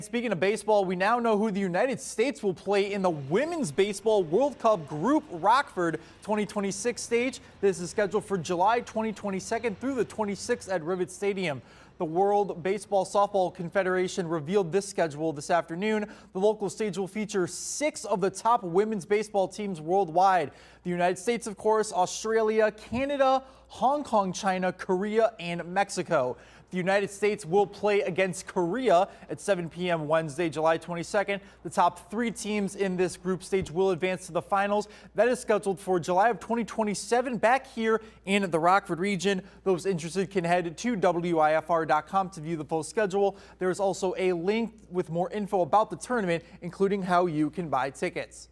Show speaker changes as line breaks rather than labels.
Speaking of baseball, we now know who the United States will play in the Women's Baseball World Cup Group Rockford 2026 stage. This is scheduled for July 22nd through the 26th at Rivet Stadium. The World Baseball Softball Confederation revealed this schedule this afternoon. The local stage will feature 6 of the top women's baseball teams worldwide. The United States, of course, Australia, Canada, Hong Kong, China, Korea, and Mexico. The United States will play against Korea at 7 p.m. Wednesday, July 22nd. The top 3 teams in this group stage will advance to the finals. That is scheduled for July of 2027 back here in the Rockford region. Those interested can head to WIFR.com to view the full schedule. There is also a link with more info about the tournament, including how you can buy tickets.